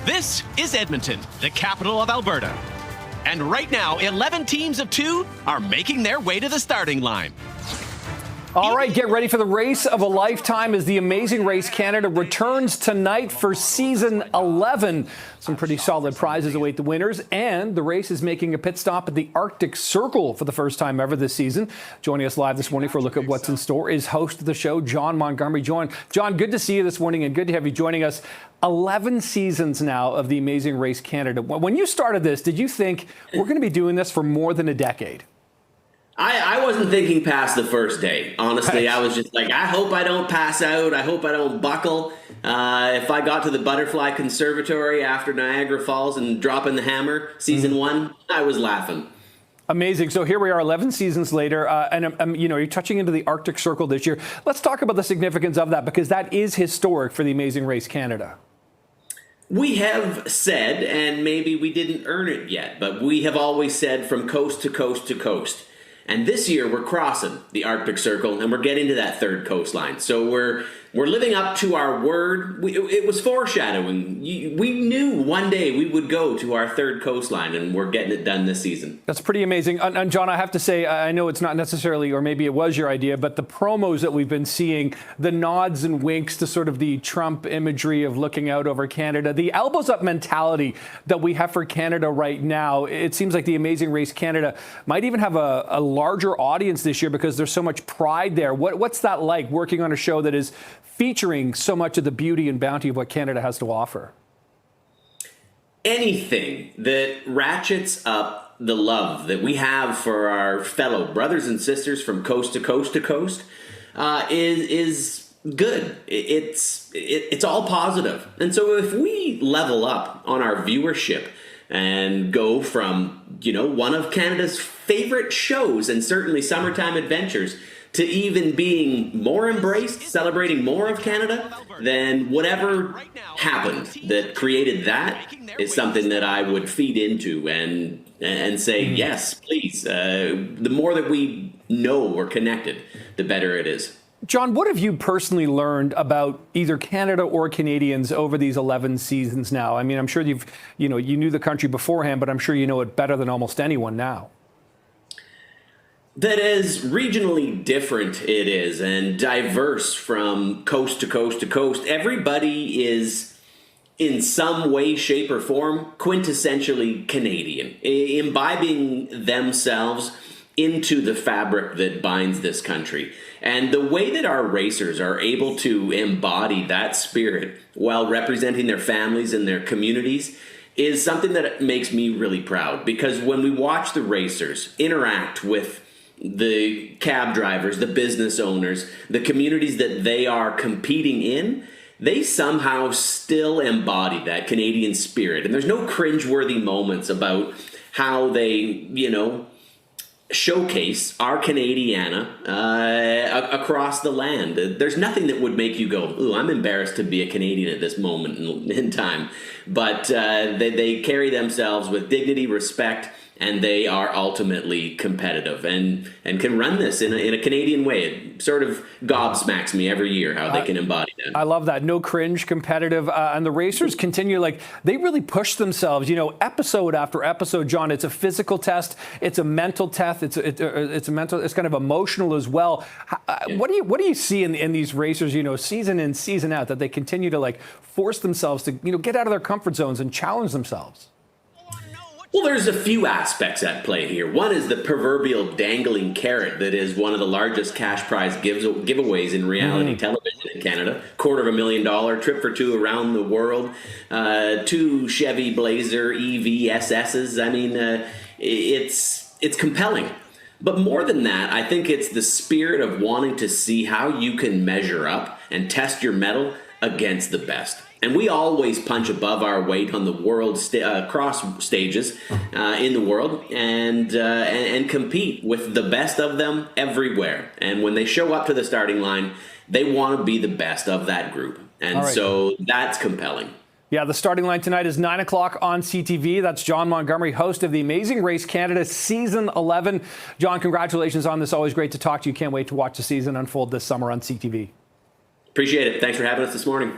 This is Edmonton, the capital of Alberta. And right now, 11 teams of 2 are making their way to the starting line. All right, get ready for the race of a lifetime as the Amazing Race Canada returns tonight for season 11. Some pretty solid prizes await the winners, and the race is making a pit stop at the Arctic Circle for the first time ever this season. Joining us live this morning for a look at what's in store is host of the show, Jon Montgomery. Jon, good to see you this morning and good to have you joining us. 11 seasons now of the Amazing Race Canada. When you started this, did you think we're going to be doing this for more than a decade? I wasn't thinking past the first day. Honestly, I was just like, I hope I don't pass out. I hope I don't buckle. If I got to the Butterfly Conservatory after Niagara Falls and dropping the hammer, season 1, I was laughing. Amazing. So here we are 11 seasons later, and you're touching into the Arctic Circle this year. Let's talk about the significance of that, because that is historic for the Amazing Race Canada. We have said, and maybe we didn't earn it yet, but we have always said from coast to coast to coast. And this year we're crossing the Arctic Circle and we're getting to that third coastline. So we're living up to our word. It was foreshadowing. We knew one day we would go to our third coastline, and we're getting it done this season. That's pretty amazing. And Jon, I have to say, I know it's not necessarily, or maybe it was your idea, but the promos that we've been seeing, the nods and winks to sort of the Trump imagery of looking out over Canada, the elbows up mentality that we have for Canada right now, it seems like the Amazing Race Canada might even have a larger audience this year because there's so much pride there. What's that like, working on a show that is featuring so much of the beauty and bounty of what Canada has to offer? Anything that ratchets up the love that we have for our fellow brothers and sisters from coast to coast to coast is good. It's all positive. And so if we level up on our viewership and go from, one of Canada's favorite shows and certainly summertime adventures to even being more embraced, celebrating more of Canada, then whatever happened that created that is something that I would feed into and say, yes, please. The more that we know we're connected, the better it is. Jon, what have you personally learned about either Canada or Canadians over these 11 seasons now? I mean, I'm sure you knew the country beforehand, but I'm sure you know it better than almost anyone now. That is regionally different it is, and diverse from coast to coast to coast. Everybody is in some way, shape, or form quintessentially Canadian, imbibing themselves into the fabric that binds this country. And the way that our racers are able to embody that spirit while representing their families and their communities is something that makes me really proud. Because when we watch the racers interact with the cab drivers, the business owners, the communities that they are competing in, they somehow still embody that Canadian spirit. And there's no cringeworthy moments about how they, showcase our Canadiana across the land. There's nothing that would make you go, ooh, I'm embarrassed to be a Canadian at this moment in time. But they carry themselves with dignity, respect, and they are ultimately competitive and can run this in a Canadian way. It sort of gobsmacks me every year how they can embody that. I love that. No cringe, competitive. And the racers continue, they really push themselves, episode after episode, Jon. It's a physical test. It's a mental test. It's kind of emotional as well. What do you see in these racers, season in, season out, that they continue to force themselves to, get out of their comfort zones and challenge themselves? Well, there's a few aspects at play here. One is the proverbial dangling carrot that is one of the largest cash prize giveaways in reality television in Canada. $250,000 trip for 2 around the world, 2 Chevy Blazer EV SSs. I mean, it's compelling. But more than that, I think it's the spirit of wanting to see how you can measure up and test your mettle against the best. And we always punch above our weight on the world cross stages in the world and compete with the best of them everywhere. And when they show up to the starting line, they want to be the best of that group. And so that's compelling. Yeah, the starting line tonight is 9 o'clock on CTV. That's Jon Montgomery, host of the Amazing Race Canada Season 11. Jon, congratulations on this. Always great to talk to you. Can't wait to watch the season unfold this summer on CTV. Appreciate it. Thanks for having us this morning.